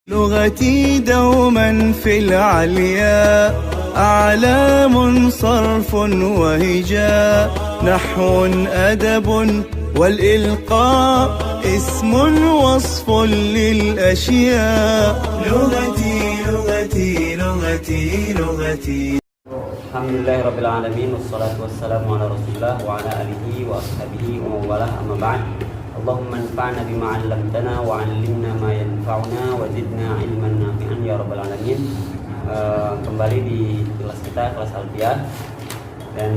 لغتي دوما في العليا أعلام صرف وهجاء نحو أدب والإلقاء اسم وصف للأشياء لغتي لغتي لغتي لغتي. Alhamdulillahirabbil alamin wassalatu wassalamu ala Rasulillah wa ala alihi wa ashabihi wa mawalah amma ba'd. Allahumma anfa'na bima 'allamtana wa 'allimna ma yanfa'una wa zidna ilman nafi'an ya rabbal alamin. Kembali di kelas kita, kelas Alfiah, dan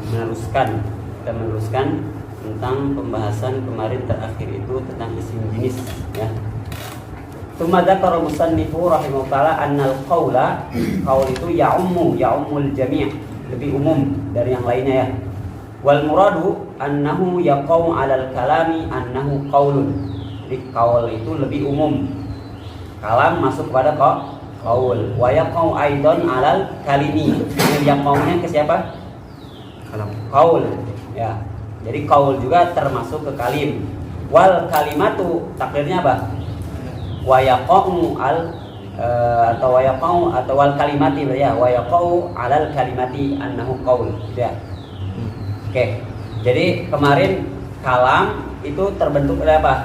kita meneruskan tentang pembahasan kemarin terakhir itu tentang isim jenis, ya. Tsumma dzakara musannifu rahimahullah ta'ala annal qaula, qaul itu ya'ummul jami', lebih umum dari yang lainnya, ya. Wal muradu annahu yaqau 'alal kalami annahu qaulun. Jadi qaul itu lebih umum. Kalam masuk pada qaul. Wa yaqau aidan 'alal kalimi. Yaqaunya ke siapa? Kalam. Qaul, ya. Jadi qaul juga termasuk ke kalim. Wal kalimatu takdirnya apa? Wa yaqau atau wal kalimati, ya. Wa yaqau 'alal kalimati annahu qaul, ya. Oke, jadi kemarin kalam itu terbentuk dari apa?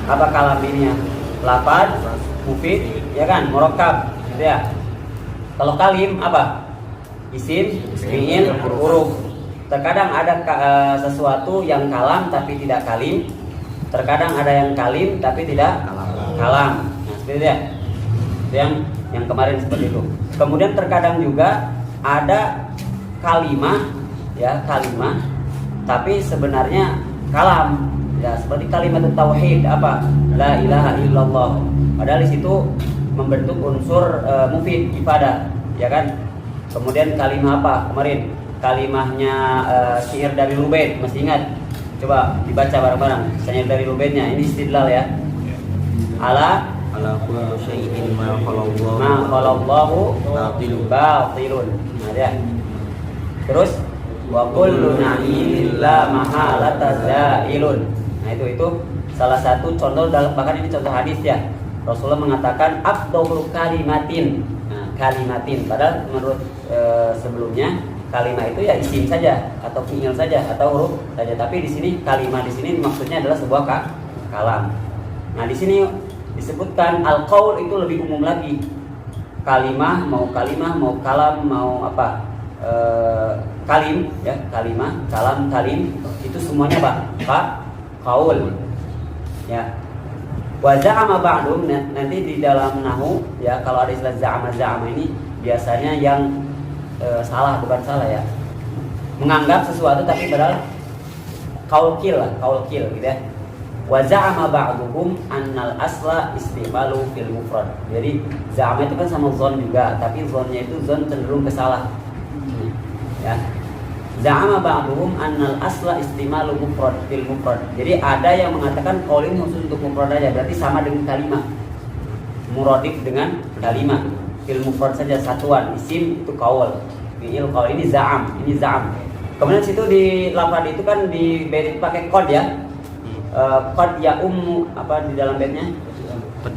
Apa kalam ini, ya? Lafaz, mufid, ya kan? Murakkab, gitu, ya. Kalau kalim apa? Isim, fi'il, huruf. Terkadang ada sesuatu yang kalam tapi tidak kalim. Terkadang ada yang kalim tapi tidak kalam. Nah, seperti itu, ya. Itu yang kemarin seperti itu. Kemudian terkadang juga ada kalimah, ya, kalimah tapi sebenarnya kalam, ya, seperti kalimat tauhid, apa? La ilaha illallah. Padahal di situ membentuk unsur mufid, ifadah, ya kan? Kemudian kalimah apa? Kemarin kalimahnya syair dari Lubaid, masih ingat? Coba dibaca bareng-bareng syair dari Lubaidnya. Ini istidlal, ya. Ala kullu syai'in ma khalaqallahu batilun. Nah, ya. Terus wa kullu na'imin la mahalata za'ilun. Nah, itu salah satu contoh, bahkan ini contoh hadis, ya. Rasulullah mengatakan afdhalul kalimatin. Nah, kalimatin, padahal menurut sebelumnya kalimah itu ya isim saja atau fi'il saja atau huruf saja, tapi di sini kalimah di sini maksudnya adalah sebuah kalam. Nah, di sini disebutkan al-qaul itu lebih umum lagi. Kalimah mau kalam mau apa? Kalim, ya, kalimah, kalam, kalim itu semuanya pak qaul, ya. Wa za'ama ba'dum, nanti di dalam nahwu, ya, kalau ada istilah za'ama ini biasanya yang bukan salah, ya, menganggap sesuatu tapi padahal qaul kil, gitu, ya. Wa za'ama ba'duhum annal asla istimalu fil mufrad. Jadi za'ama itu kan sama zon juga, tapi zonnya itu zon cenderung ke salah, ya. Za'ama ba'duhum annal asla istimalu mufrad fil mufrad. Jadi ada yang mengatakan qaul ini khusus untuk mufrad aja, berarti sama dengan kalimah. Muradif dengan kalimah. Fil mufrad saja, satuan. Isim itu qaul, fi'il qaul. Ini za'am. Kemudian situ di lafaz itu kan di bait pakai qad, ya. Qad ya apa di dalam baitnya?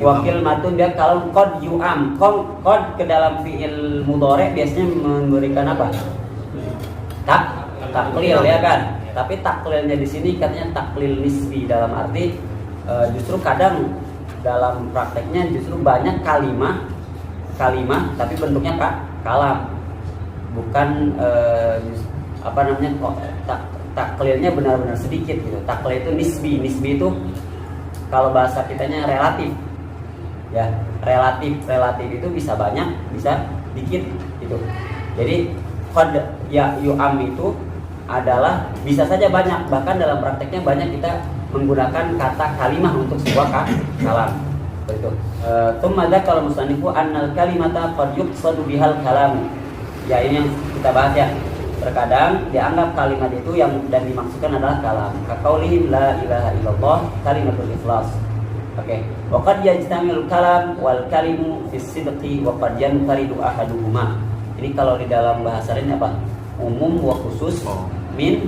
Wakil matun, dia kalau qad yu'am. Qad ke dalam fi'il mudhari biasanya memberikan apa? Taklil, ya kan? Tapi taklilnya di sini katanya taklil nisbi, dalam arti justru kadang dalam prakteknya justru banyak kalimah tapi bentuknya kalam, bukan taklilnya benar-benar sedikit, gitu. Taklil itu nisbi itu kalau bahasa kitanya relatif, ya. Relatif itu bisa banyak, bisa dikit, gitu. Jadi qad ya yu'am itu adalah bisa saja banyak, bahkan dalam prakteknya banyak kita menggunakan kata kalimah untuk sebuah kalam. Begitu. Tsumma dzakara musannifu annal kalimata qad yuqsadu bihal kalam. Ya, ini yang kita bahas, ya. Terkadang dianggap kalimat itu yang dan dimaksudkan adalah kalam. Kaqaulihim la ilaha illallah kalimatul ikhlas. Oke. Wa qad yajtamil kalam wal kalimu fis sidqi wa qad yanfaridu ahaduhuma. Ini kalau di dalam bahasa lain apa? Umum wa khusus min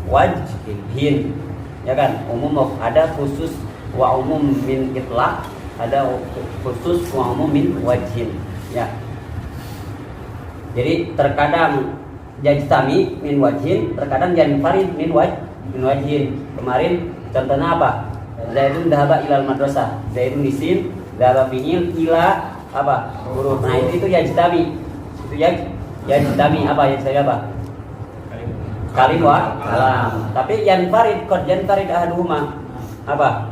wajhin, ya kan? Umum ada khusus wa umum min itlaq ada khusus wa umum min wajhin ya. Jadi terkadang yajtami min wajhin, terkadang yanfarid min wajhin. Kemarin contohnya apa? Zaidun dhahaba ilal madrasah. Zaidun isim, dhahaba fi'il, ila apa? Huruf. Nah, itu yajtami. Itu yajtami apa? Yajtami apa? Kalim wa kalam. Tapi yanfarid ahaduhuma apa?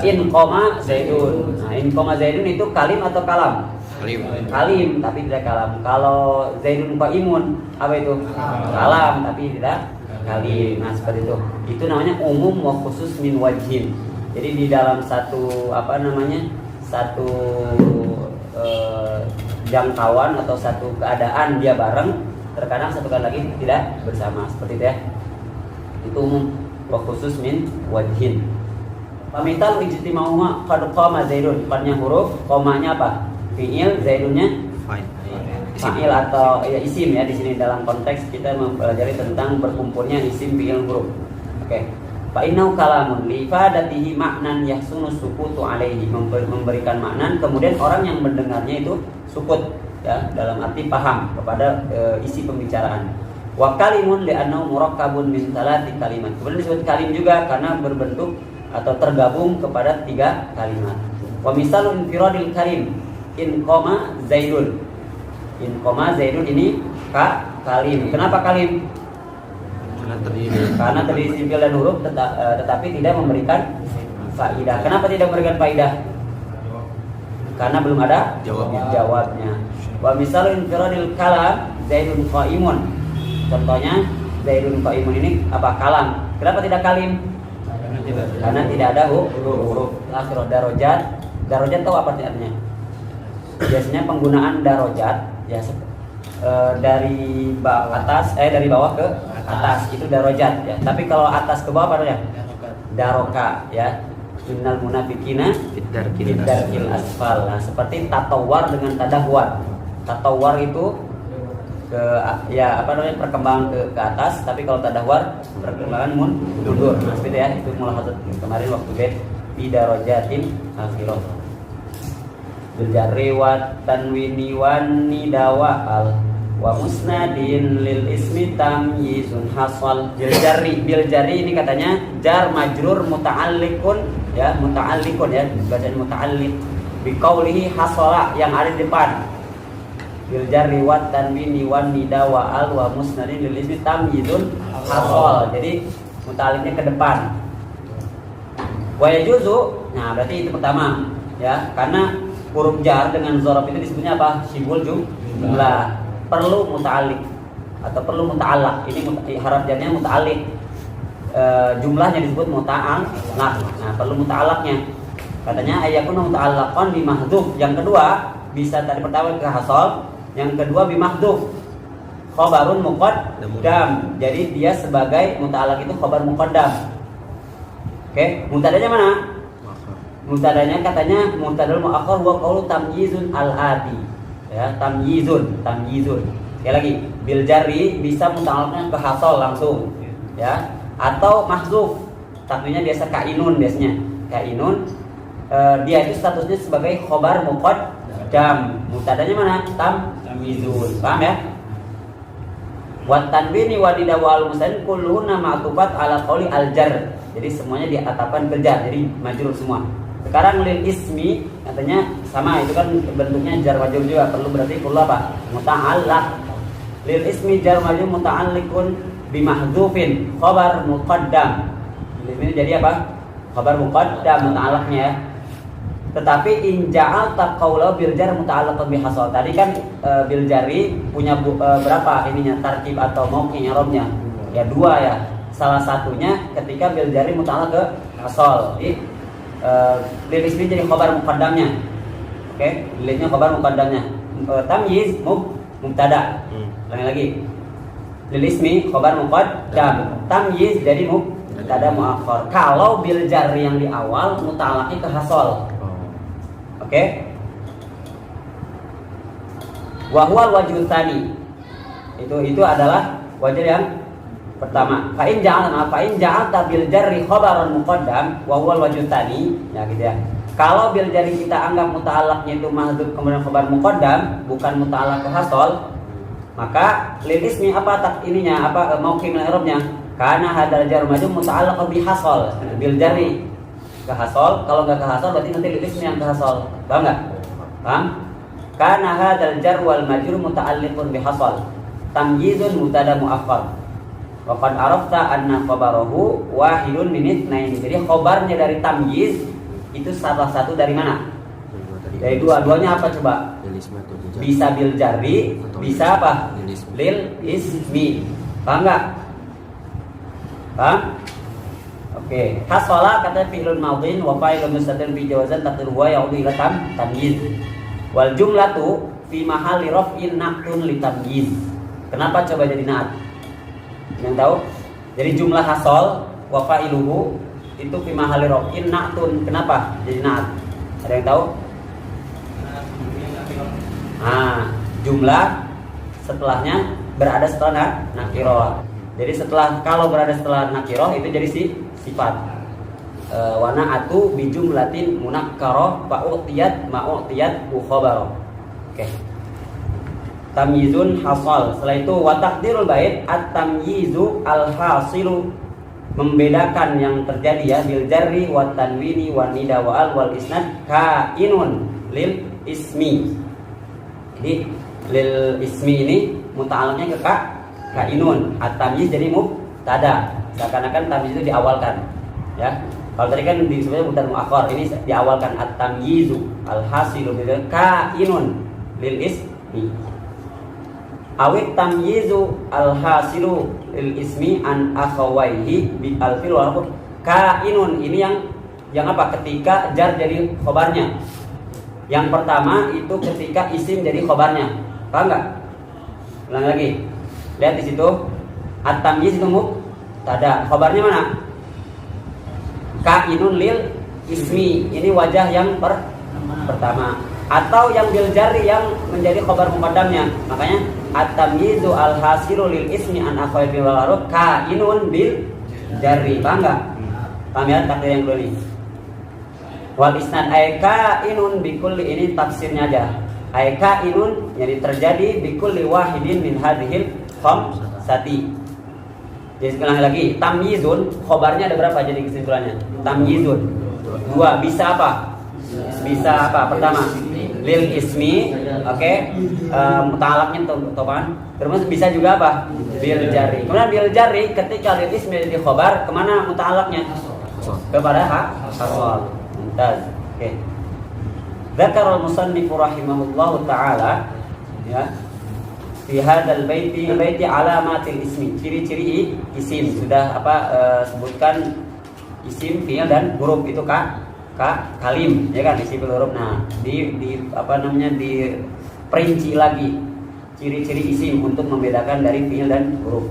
In koma Zaidun. Nah, in koma Zaidun itu kalim atau kalam? Kalim, tapi tidak kalam. Kalau Zaidun qaimun apa itu? Kalam, tapi tidak kalim. Nah, seperti itu. Itu namanya umum wa khusus min wajhin. Jadi di dalam satu satu jangkauan atau satu keadaan dia bareng, terkadang satu kali lagi tidak bersama, seperti itu ya. Itu umum wa khusus min wajhin. Pamital ijtima'uha qad qama Zaidun. Depannya huruf, komanya apa? Fi'il, Zaidunnya fa'il atau ya isim ya. Di sini dalam konteks kita mempelajari tentang berkumpulnya isim, fi'il, huruf. Oke. Fa innahu kalamun li ifadatihi ma'nan yahsunu sukutu alaihi, memberikan makna kemudian orang yang mendengarnya itu sukut ya, dalam arti paham kepada isi pembicaraan. Wa kalimun li'annahu murakkabun min thalathi kalimat. Kemudian disebut kalim juga karena berbentuk atau tergabung kepada 3 kalimat. Wa misalun infiradil kalim in koma Zaidun. In koma Zaidun ini kalim. Kenapa kalim? Karena terdiri simpil dan huruf tetapi tidak memberikan faidah. Kenapa tidak memberikan faidah? Karena belum ada jawabnya. Wa misalun infiradil kalam Zaidun qaimun. Contohnya Zaidun qaimun ini apa? Kalam. Kenapa tidak kalim? Karena tidak ada huruf. Akhir darajat. Darajat tahu apa artinya? Biasanya penggunaan darajat ya dari dari bawah ke atas itu darajat ya. Tapi kalau atas ke bawah apa namanya? Daroka ya. Innal munafiqina fid-darkil asfal. Nah, seperti tatawar dengan tadahwar. Tatawar itu ke ya perkembangan ke atas, tapi kalau tadahwar perkembangan mundur. Nah, seperti ya, itu mulahadzat kemarin waktu bed fi darajatin akhirah. Bil jarri wa tanwini wan nidawa al wa musnadin lil ismi tamyizun hasal. Bil jarri ini katanya jar majrur muta'alliqun ya, bacaan muta'alliq bi qaulihi hasala yang ada di depan. Bil jarri wa tanwini wan nidawa al wa musnadin lil ismi tamyizun hasal. Jadi muta'alliqnya ke depan. Wa yajuzu. Nah, berarti itu pertama ya, karena huruf jar dengan dzaraf itu disebutnya apa? Syibul jumlah. Perlu muta'alliq atau perlu muta'allaq. Ini haraf jarnya muta'alliq. Jumlahnya disebut muta'allaq. Nah, perlu muta'allaqnya. Katanya ayakun muta'allaqan bi mahdhuf. Yang kedua, bisa tadi pertama ke hasal, yang kedua bi mahdhuf. Khabarun muqaddam. Jadi dia sebagai muta'allaq itu khabar muqaddam. Oke, mubtadanya mana? Mubtadanya katanya mubtadal muakhar wa qawlu tamyizun al-ati. Ya, tamyizun. Sekali lagi, bil jarri bisa muta'allaqnya ke hasal langsung. Ya, atau mahdzuf. Takdirnya biasa kainun biasanya. Kainun dia itu statusnya sebagai khabar muqaddam. Mubtadanya mana? Tamyizun. Paham ya? Wa tanwini wa didawal musann kulluhunna ma'tufat ala qawli al-jar. Jadi semuanya diatapkan ke jar, jadi majrur semua. Sekarang lil ismi katanya sama, itu kan bentuknya jar majrur juga, perlu apa? Muta'allaq. Lil ismi jar majrur muta'alliqun bi mahdhufin khabar muqaddam. Ini jadi apa? Khabar muqaddam muta'allaqnya ya. Tetapi in ja'alta qawla bil jar muta'allaqan bi hasal. Tadi kan bil jari punya berapa ininya tarkib atau mauqi i'rabnya? Ya 2 ya. Salah satunya ketika bil jari muta'allaq ke hasal. Jadi lil ismi jadi khabar muqaddamnya. Oke, lilnya khabar muqaddamnya. Tamyiz mubtada. Lagi. Lil ismi khabar muqaddam. Tamyiz jadi mubtada muakhar. Kalau bil jari yang di awal muta'allaqnya ke hasal. Oke. Wa huwal wajhul tsani. Itu adalah wajah yang pertama. Fa in ja'alta bil jarri khabaran muqaddam wa huwal wajhul tsani. Ya gitu ya. Kalau bil jari kita anggap muta'alaqnya itu mahdzuf kemudian khabar muqaddam, bukan muta'alaq ke hasol, maka lil ismi apa tak ininya apa mauqi min i'rabnya? Karena hadal jar majrur muta'allaq bi hasol, bil jari ke hasol. Kalau enggak ke hasol berarti nanti lil ismi yang ke hasol. Paham enggak? Paham? Karena hadal jar wal majrur muta'alliqun bi hasol. Tamyizun mubtada muakhkhar. Wa qad arafta anna khabarahu wahidun min itsnain. Jadi khabarnya dari tamyiz itu salah satu dari mana? Dari dua-duanya apa coba? Bisa bil jarri, bisa apa? Lil ismi. Paham enggak? Paham? Oke. Hasala kata fi'lun madhin wa fa'ilun mustatir bi jawazan taqdiru wa ya'udu ila tamyiz. Wal jumlatu fi mahalli raf'in na'tun li tamyiz. Kenapa coba jadi na'at? Yang tahu? Jadi jumlah hasal wa fa'iluhu itu fi mahalli raf'in na'tun. Kenapa jadi na'at? Ada yang tahu? Jumlah setelahnya berada setelah nakiroh. Jadi kalau berada setelah nakiroh itu jadi sifat. Wa na'atu bi jumlatin munakkaroh fa'utiyat ma'utiyat khabar. Oke. Tamyizun hasal. Setelah itu wa taqdirul bait at-tamyizu al-hasilu, membedakan yang terjadi ya bil jarri wa tanwini wa nida wa al wal isnad kainun lil ismi. Jadi lil ismi ini muta'alliqnya ke kainun, at-tamyiz jadi mubtada. Seakan-akan tamyiz itu diawalkan. Ya. Kalau tadi kan disebutnya mubtada muakhkhar, ini diawalkan at-tamyizu al-hasilu bil kainun lil ismi. Awit tamyizu al-hasilu lil ismi an akhawaihi bi al-fil wal kainun. Ini yang apa? Ketika jar jadi khobarnya. Yang pertama itu ketika isim jadi khobarnya. Paham enggak? Ulang lagi. Lihat di situ. At-tamyiz itu mubtada. Khobarnya mana? Kainun lil ismi. Ini wajah yang pertama. Atau yang bil jarri yang menjadi khobar muqaddamnya. Makanya at-tamyizu al-hasilu lil ismi an akhawai bil warub kainun bil jarri. Paham enggak? Paham ya takdir yang dulu ini. Wal isnad ay kainun bi kulli, ini tafsirnya aja. Ay kainun jadi terjadi bi kulli wahidin min hadhil khamsati. Jadi sekali lagi, tamyizun khobarnya ada berapa jadi kesimpulannya? Tamyizun. Dua, bisa apa? Bisa apa? Pertama lil ismi, oke, muta'alaqnya topan. Terus bisa juga apa? Bil jarri. Kemudian bil jarri ketika lil ismi jadi khobar, kemana muta'alaqnya? Kepada hasal. Mumtaz. Oke. Dzakara al-musannif rahimahullahu taala ya fi hadzal baiti alamatil ismi, ciri-ciri isim. Sudah sebutkan isim, fi'il dan huruf itu kalim ya kan, isi huruf. Nah, diperinci lagi ciri-ciri isim untuk membedakan dari fi'il dan huruf.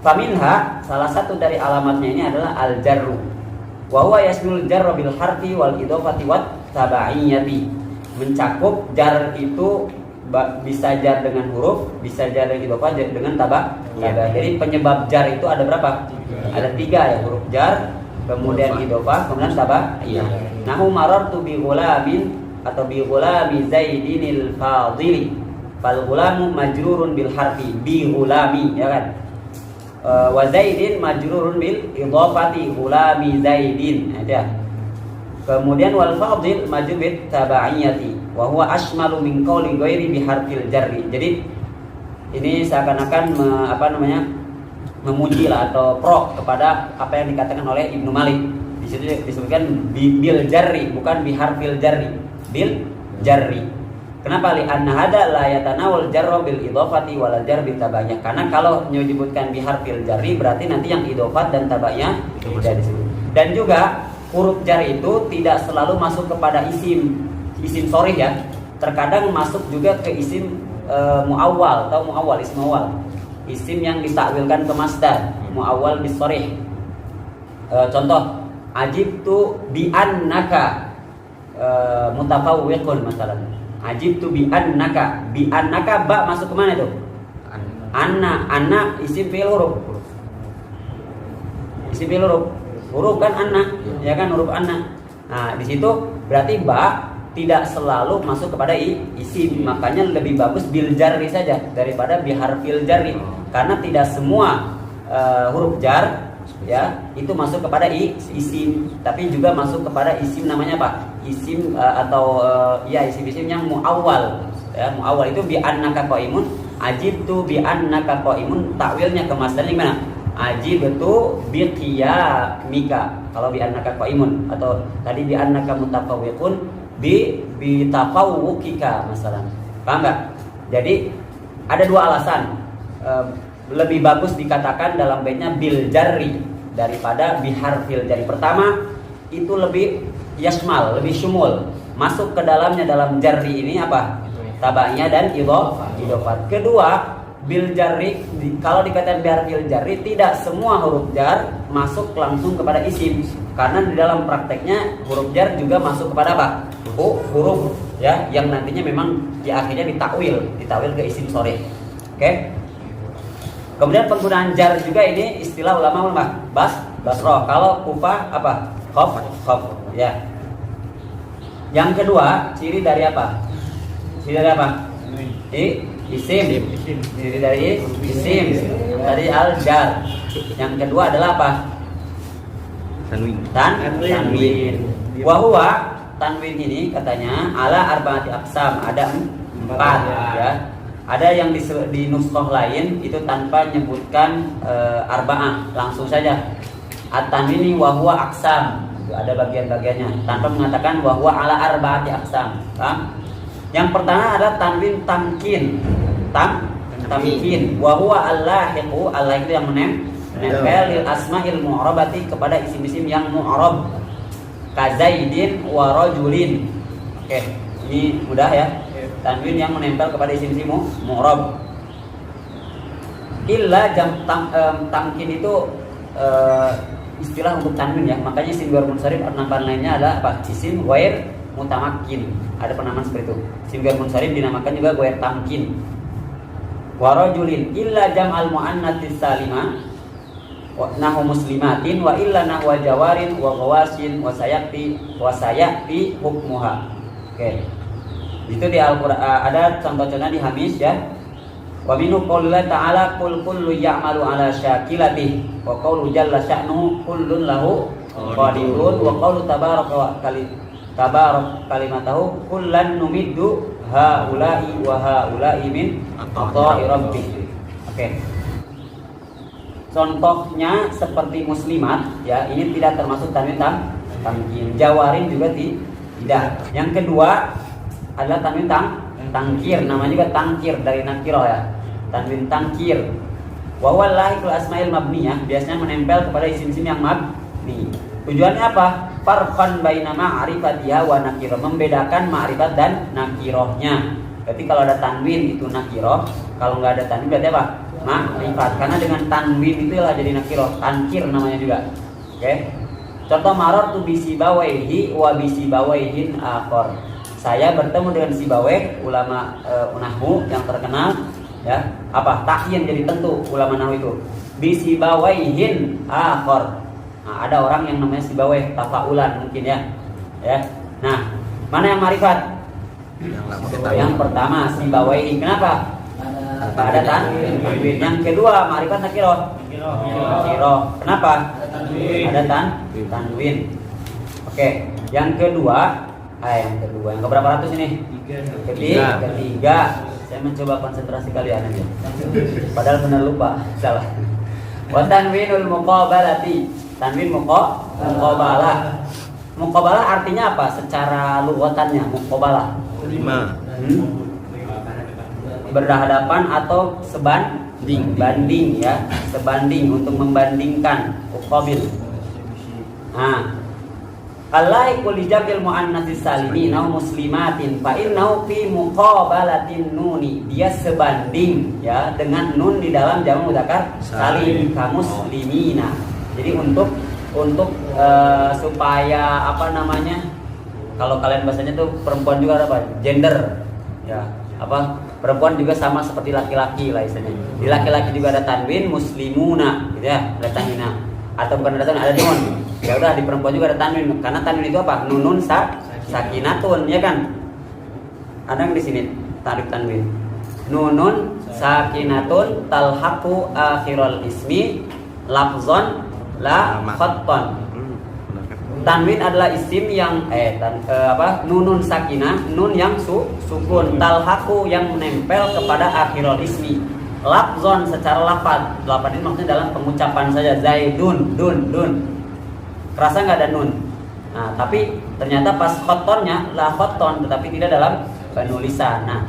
Faminha, salah satu dari alamatnya ini adalah al-jarru. Wa huwa yasmul jarra bil harfi wal idhofati wat tabaiyati. Mencakup jar itu bisa jar dengan huruf, bisa jar dengan idhofah dengan tabah. Jadi penyebab jar itu ada berapa? Ada 3 ya, huruf jar, kemudian idhofah, kemudian tabah. Nahu marartu bi ghulamin atau bi ghulami Zaidinil Fadili. Fal ghulamu majrurun bil harfi bi ghulami ya kan. Wa Zaidin majrurun bil idhofati ghulami Zaidin ada. Kemudian wal fadil majrur bit tabaiyati wa huwa ashmalu min qawli ghairi bi harfil jarri. Jadi ini seakan-akan memuji lah atau pro kepada apa yang dikatakan oleh Ibnu Malik. Di situ disebutkan bil jarri, bukan bi harfil jarri, bil jarri. Kenapa? Li anna hada la yatanawal jarra bil idhofati wal jar bil tabaiyah. Karena kalau menyebutkan bi harfil jarri berarti nanti yang idhofat dan tabaiyah tidak disebut. Dan juga huruf jar itu tidak selalu masuk kepada isim sharih ya. Terkadang masuk juga ke isim muawwal atau muawwal, isim muawwal. Isim yang ditakwilkan ke masdar, muawwal bis sharih. Contoh, ajibtu bi annaka mutafawwiqun masalan. Ajibtu bi annaka ba masuk ke mana itu? Anna isim fi'il huruf. Isim fi'il huruf kan anna, ya kan, huruf anna. Nah, di situ Berarti ba tidak selalu masuk kepada isim, makanya lebih bagus bil jarri saja daripada bi harfil jarri, karena tidak semua huruf jar ya itu masuk kepada isim, tapi juga masuk kepada isim namanya apa? Isim atau isim-isim yang muawwal ya. Muawwal itu bi annaka qaimun, ajibtu bi annaka qaimun, takwilnya ke masdarnya gimana? Ajibtu bi qiyamika kalau bi annaka qaimun, atau tadi bi annaka mutafawwiqun bi tafawwuqika masalah. Paham enggak? Jadi ada dua alasan lebih bagus dikatakan dalam baitnya bil jarri daripada bi harfil jarri. Pertama, itu lebih yasmal, lebih syumul. Masuk ke dalamnya dalam jarri ini apa? Tabanya dan idhofat. Kedua, bil jarri kalau dikatakan bi harfil jarri tidak semua huruf jar masuk langsung kepada isim. Karena di dalam prakteknya huruf jar juga masuk kepada apa? Huruf ya yang nantinya memang di akhirnya ditakwil ke isim sharih. Oke. Kemudian penggunaan jar juga ini istilah ulama Basrah. Kalau Kufah apa? Khaf ya. Yang kedua, ciri dari apa? Ciri dari apa? Isim. Ciri dari isim. Dari al-jar. Yang kedua adalah apa? Tanwin. Wahwa tanwin ini katanya ala arba'ati aqsam, ada 4 ya. Ada yang di nuskhah lain itu tanpa menyebutkan arba'ah, langsung saja at-tanwini wa huwa aqsam, ada bagian-bagiannya tanpa mengatakan wa huwa ala arba'ati aqsam. Yang pertama adalah tanwin tamkin. Tamkin wa huwa allahiqu, Allah itu yang menempel lil asma'il mu'rabati kepada isim-isim yang mu'rab. Kazaidin wa rajulin. Oke, ini mudah ya. Tanwin yang menempel kepada isim-isim mu'rab. Illa tamkin itu istilah untuk tanwin ya. Makanya isim ghair munsharif penamaan lainnya adalah apa? Isim ghair mutamakkin. Ada penamaan seperti itu. Isim ghair munsharif dinamakan juga ghair tamkin. Wa rajulin illa jam'al muannatsis salimah nahu muslimatin wa illa nahwa jawarin wa ghawasin wa sayati hukmuha. Oke. Itu di Al-Qur'an ada contoh-contohnya di Hamis ya. Wa minhu qoulullah ta'ala qul kullu ya'malu ala syakilatihi wa qaulu jalla sya'nuhu kullun lahu qadirun wa qaulu tabarak kalimatahu kullan numiddu haula'i wa haula'i min ata'i rabbih. Oke. Contohnya seperti muslimat ya, ini tidak termasuk tanwin tamkin. Jawarin juga tidak. Yang kedua adalah tanwin tangkir, namanya juga tangkir dari nakiro ya. Tanwin tangkir. Wa wallahi asmail mabniyah, biasanya menempel kepada isim-isim yang mabni. Tujuannya apa? Farqan baina ma'rifatiha wa nakiro, membedakan ma'rifat dan nakirohnya. Berarti kalau ada tanwin itu nakiroh, kalau nggak ada tanwin berarti apa? Ma'rifat. Karena dengan tanwin itulah jadi nakiroh, tankir namanya juga. Oke. Contoh marartu bisibawaihi wa bisibawaihin akhar. Saya bertemu dengan Sibawai, ulama nahwu yang terkenal ya. Apa? Takyin jadi tentu ulama nahwu itu. Bisibawaihin akhar. Nah, ada orang yang namanya Sibawai, tafaulan mungkin ya. Ya. Nah, mana yang ma'rifat? Yang pertama Sibawaihi. Kenapa? Ada tanwin. Yang kedua ma'rifat nakiroh. Kenapa? Ada tanwin. Oke. Yang kedua, yang keberapa ratus ini? Ketiga. Saya mencoba konsentrasi kalian aja. Padahal benar lupa, salah. Wa tanwinul muqabalati. Tanwin muqabalah. Muqabalah artinya apa? Secara lughatannya muqabalah. Berhadapan atau sebanding ya, sebanding, untuk membandingkan, uqabil. Nah, alaiqu li jam'il muannatsis salimi naw muslimatin fa innahu fi muqabalatin nuni, dia sebanding ya dengan nun di dalam jamak mudzakkar salim ka muslimina. Jadi untuk supaya apa namanya, kalau kalian bahasanya tuh perempuan juga ada apa? Gender ya, apa? Perempuan juga sama seperti laki-laki lah istilahnya. Di laki-laki juga ada tanwin muslimuna gitu ya, ada tanwina. Atau bukan ada tanwin, ada nun. Ya udah, di perempuan juga ada tanwin, karena tanwin itu apa? Nunun sakinatun, ya kan? Ada yang di sini tarik tanwin. Nunun sakinatun talhaqu akhiral ismi lafzon la khatton. Tanwin adalah isim yang nunun sakinah, nun yang sukun, talhaqu yang menempel kepada akhirul ismi. Lafzon secara lafaz. Lafaz ini maksudnya dalam pengucapan saja. Zaidun, dun. Kerasa nggak ada nun? Nah, tapi ternyata pas khottonnya la khotton, tetapi tidak dalam penulisan. Nah,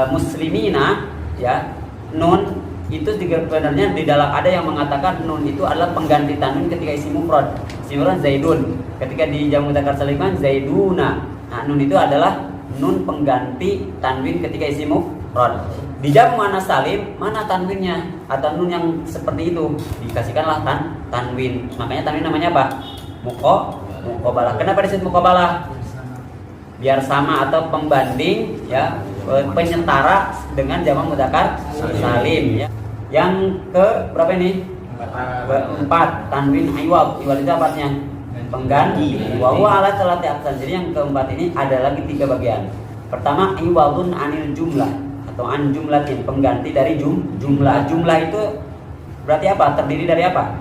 muslimina ya, nun itu juga sebenarnya di dalam ada yang mengatakan nun itu adalah pengganti tanwin ketika isim mufrad. Isim mufrad zaidun. Ketika di jamu mudzakkar salim zaiduna. Nah, nun itu adalah nun pengganti tanwin ketika isim mufrad. Di jamu muannats salim mana tanwinnya atau nun yang seperti itu dikasihkanlah tanwin. Makanya tanwin namanya apa? Muqabalah. Kenapa disebut muqabalah? Biar sama atau pembanding ya, penyetara dengan jamak mudzakkar salim ya. Yang ke berapa ini? Keempat, tanwin iwad. Iwad itu apanya? Pengganti. Wa huwa ala salati aqsam. Jadi yang keempat ini ada lagi 3 bagian. Pertama, iwadun anil jumlah atau an jumlatin, pengganti dari jumlah. Jumlah itu berarti apa? Terdiri dari apa?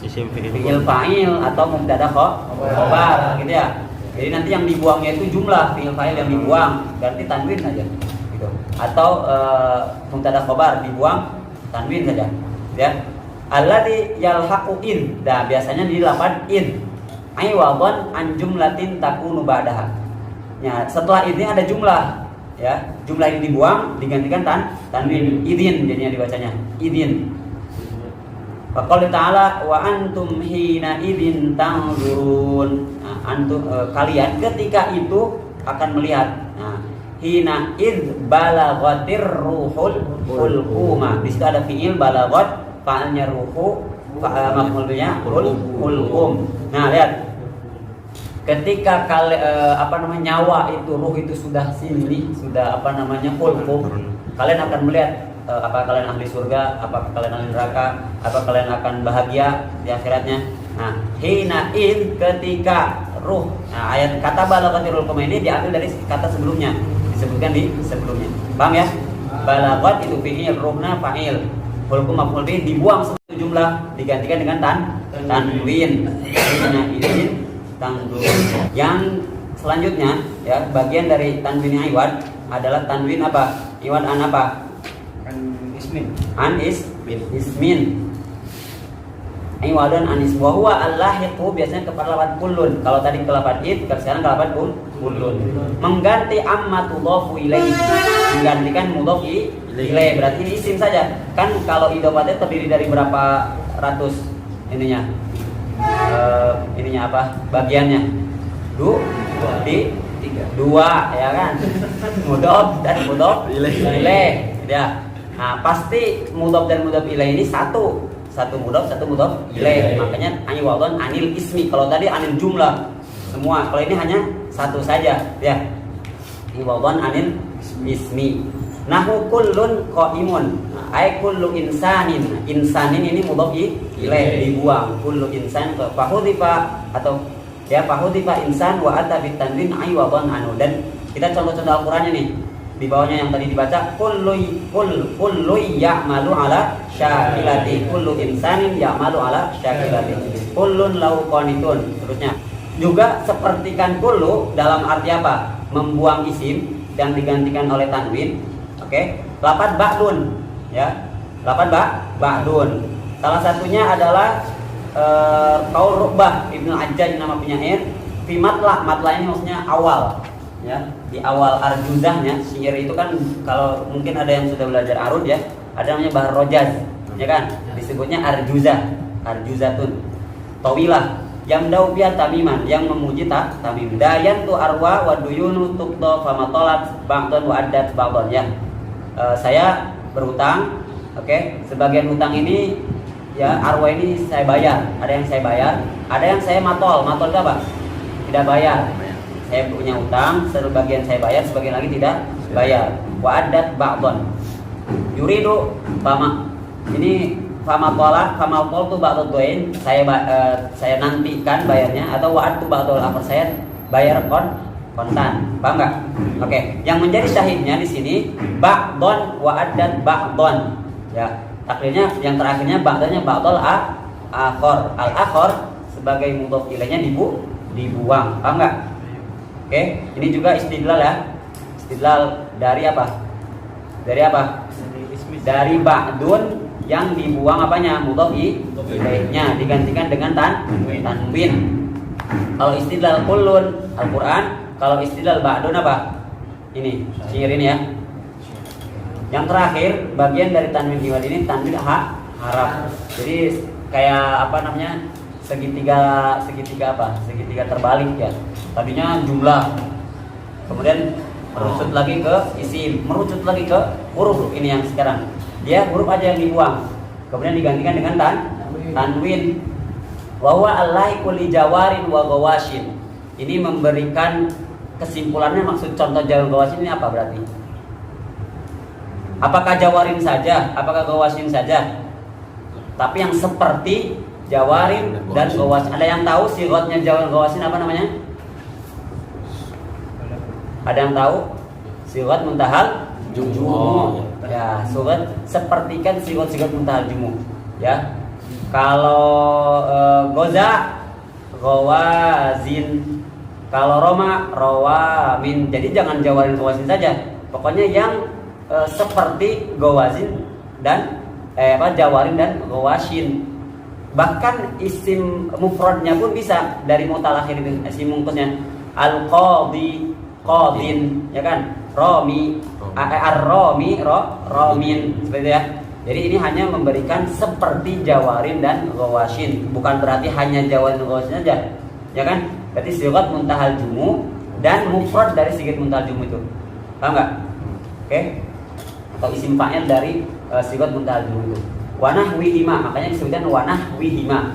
Fi'il fa'il atau mubtada khobar gitu ya. Jadi nanti yang dibuangnya itu jumlah fi'il fa'il yang dibuang, ganti tanwin aja gitu. Atau mubtada khobar dibuang, tanwin saja ya. Alladzi yalhaqu in. Nah, biasanya di lafaz in. Aiwadun an jumlatin takunu ba'daha. Ya, setelah ini ada jumlah ya. Jumlah ini dibuang digantikan tanwin. Idin jadinya dibacanya. Idin. Faqala ta'ala wa antum hina idin tanzurun. Nah, antum kalian ketika itu akan melihat. Nah, hina id balaghatir ruhul hulquma. Di situ ada fi'il balaghat, fa'ilnya ruhu, maf'ulnya hulqum. Nah, lihat. Ketika nyawa itu, ruh itu sudah sini, sudah hulqum. Kalian akan melihat apakah kalian ahli surga, apakah kalian ahli neraka, apakah kalian akan bahagia di akhiratnya. Nah, hina id ketika ruh. Nah, ayat kata balaghatirul qum ini diambil dari kata sebelumnya, disebutkan di sebelumnya. Paham ya? Balaghat itu fi'il, ruhna fa'il, hulqum maf'ul bih, dibuang satu jumlah digantikan dengan tanwin. Hina idin tanwin. Yang selanjutnya ya, bagian dari tanwin iwad adalah tanwin apa? Iwad an apa? An ismin. Iwadun an ism. Wa huwa al-lahiqu biasanya kepada lafaz kullun. Kalau tadi ke lafaz id, sekarang ke lafaz kullun. Mengganti amma tudhafu ilaihi. Menggantikan mudhaf ilaihi. Berarti ini isim saja. Kan kalau idhofatnya terdiri dari berapa ratus ininya? Bagiannya? Dua ya kan? Mudhaf dan mudhaf ilaih. Ya. Nah, pasti mudhaf dan mudhaf ilaih ini satu mudhaf, satu mudhaf ilaih. Makanya iwadun anil ismi. Kalau tadi anil jumlah semua. Kalau ini hanya satu saja ya. Iwadun anil ismi. Nahu kullun qaimun. Ai kullu insanin. Insanin ini mudhaf ilaih, dibuang. Kullu insan fahudhifa atau ya fahudhifa insan wa ata bitanwin iwadun anu. Dan kita contoh-contoh Al-Qur'annya nih. Di bawahnya yang tadi dibaca kullu ya'malu ala syakilati, kullu insanin ya'malu ala syakilati, kullun lahu qanitun. Terusnya juga sepertikan kullu dalam arti apa? Membuang isim dan digantikan oleh tanwin. Oke. Lafaz ba'dun ya. Lafaz ba'dun. Salah satunya adalah qaul Ruqbah Ibnu Hajjaj, nama penyair. Fi matla ini maksudnya awal. Ya, di awal arjuzahnya, syair itu kan kalau mungkin ada yang sudah belajar arud ya, ada namanya bahar rojaz, ya kan? Disebutnya arjuzatun. Tawilah, yang daubiat tamiman, yang memuji tamim. Dayan tu arwa wa duyunu tuqda famatolat ba'dun wa addat ba'dun ya. Saya berhutang, oke? Sebagian hutang ini ya arwa ini saya bayar, ada yang saya bayar, ada yang saya matol. Matol itu apa? Tidak bayar. Saya punya utang, sebagian saya bayar, sebagian lagi tidak bayar. Wa addat ba'dun. Yuridu fama. Ini fama toltu ba'dud duain. Saya nantikan bayarnya, atau wa adtu ba'dul akhir, saya bayar kontan. Paham nggak? Oke. Yang menjadi syahidnya di sini ba'don wa addad ba'don. Ya. Takdirnya yang terakhirnya ba'donnya ba'dol akhor. Al-akhor sebagai mudhof ilaihnya dibuang. Paham nggak? Oke. Ini juga istidlal ya. Istidlal dari apa? Dari apa? Dari ba'dun yang dibuang apanya? Mudhof ilaihnya digantikan dengan tanwin. Kalau istidlal kullun Al-Qur'an, kalau istidlal ba'dun apa? Ini, syair ini ya. Yang terakhir bagian dari tanwin iwad ini tanwin haraf. Jadi kayak apa namanya? Segitiga apa? Segitiga terbalik ya. Tadinya jumlah. Kemudian merucut lagi ke isim, merucut lagi ke huruf ini yang sekarang. Dia huruf aja yang dibuang. Kemudian digantikan dengan tanwin. Wa huwa al-lahiqu li jawarin wa gawashin. Ini memberikan kesimpulannya, maksud contoh jawar gawashin ini apa berarti? Apakah jawarin saja? Apakah gawashin saja? Tapi yang seperti jawarin dan gawashin. Ada yang tahu sirotnya jawar gawashin apa namanya? Ada yang tahu? Sirat muntahal jumu. Ya, surat sepertikan sirat muntahal jumu. Ya. Kalau goza, gawazin. Kalau roma, rawamin. Jadi jangan jawarin gawazin saja. Pokoknya yang seperti gawazin dan jawarin dan gawashin. Bahkan isim mufradnya pun bisa dari mutalakhir itu, isim mungkusnya. Al-qadhi, qadin, ya kan? Romi, ar-romi, romin, seperti itu ya. Jadi ini hanya memberikan seperti jawarin dan gawashin, bukan berarti hanya jawarin dan gawashin saja, ya kan? Berarti sigat muntahal jumu dan mufrad dari sigat muntahal jumu itu, paham nggak? Oke? Atau isim fa'il dari sigat muntahal jumu itu. Wanahwihima, makanya disebutkan wanahwihima.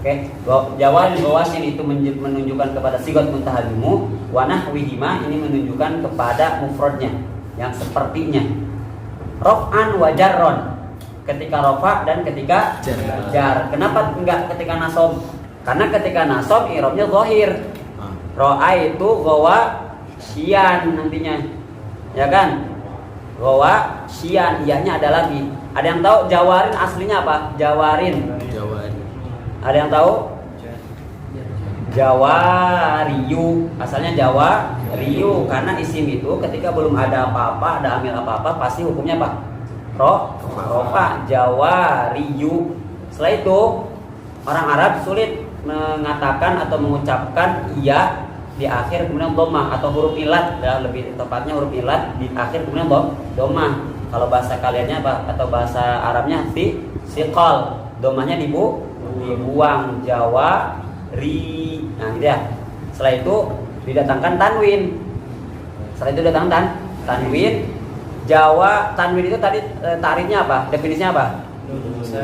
Oke? Jawarin gawashin itu menunjukkan kepada sigat muntahal jumu, wanahwihima ini menunjukkan kepada mufradnya yang sepertinya. Rof'an wa jarron, ketika rofa dan ketika jar. Kenapa enggak ketika nasob? Karena ketika nasob i'rabnya zahir. Ro'a itu gawa syian nantinya, ya kan? Gawa syian, ianya ada lagi. Ada yang tahu jawarin aslinya apa? Jawarin. Ada yang tahu? Jawariyu, asalnya Jawariyu, karena isim itu ketika belum ada apa-apa, ada amil apa-apa, pasti hukumnya apa? Rofa, Jawariyu. Setelah itu orang Arab sulit mengatakan atau mengucapkan iya di akhir kemudian domah atau huruf ilat, ya, lebih tepatnya huruf ilat di akhir kemudian domah. Kalau bahasa kaliannya apa? Atau bahasa Arabnya siqal, domahnya dibuang, Jawari. Nah, gitu ya. Setelah itu didatangkan tanwin. Setelah itu didatangkan tanwin. Jawa tanwin itu tadi tarifnya apa? Definisinya apa?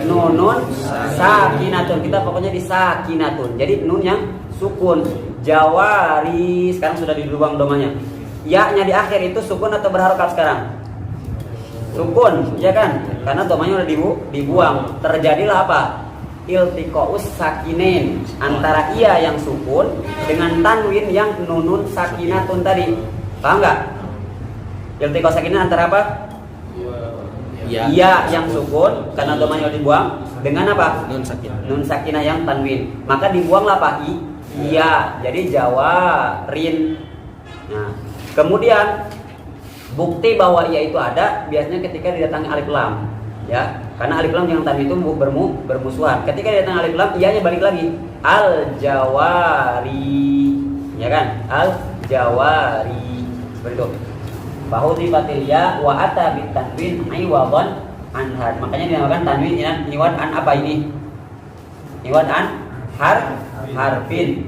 Nunun sakinatun. Kita pokoknya di sakinatun. Jadi nun yang sukun. Jawari sekarang sudah dibuang domanya. Ya-nya di akhir itu sukun atau berharokat sekarang? Sukun, ya kan? Karena domanya udah dibuang. Terjadilah apa? Iltiqaus sakinain, antara iya yang sukun dengan tanwin yang nunun sakinatun tadi. Paham nggak? Iltiqaus sakinain antara apa? Iya yang sukun karena domanya dibuang dengan apa? Nun sakinah yang tanwin. Maka dibuanglah apa? Iya. Jadi jawarin. Nah, kemudian bukti bahwa iya itu ada biasanya ketika didatangi alif lam. Ya, karena alif lam yang tadi itu bermusuhan. Ketika datang alif lam, ianya balik lagi. Al-jawari, ya kan? Al-jawari. Seperti itu. Bahu tifatil ya wa ata bit tanwin iwadhan anhad. Makanya dinamakan tanwin iwad an apa ini? Iwad an harfin.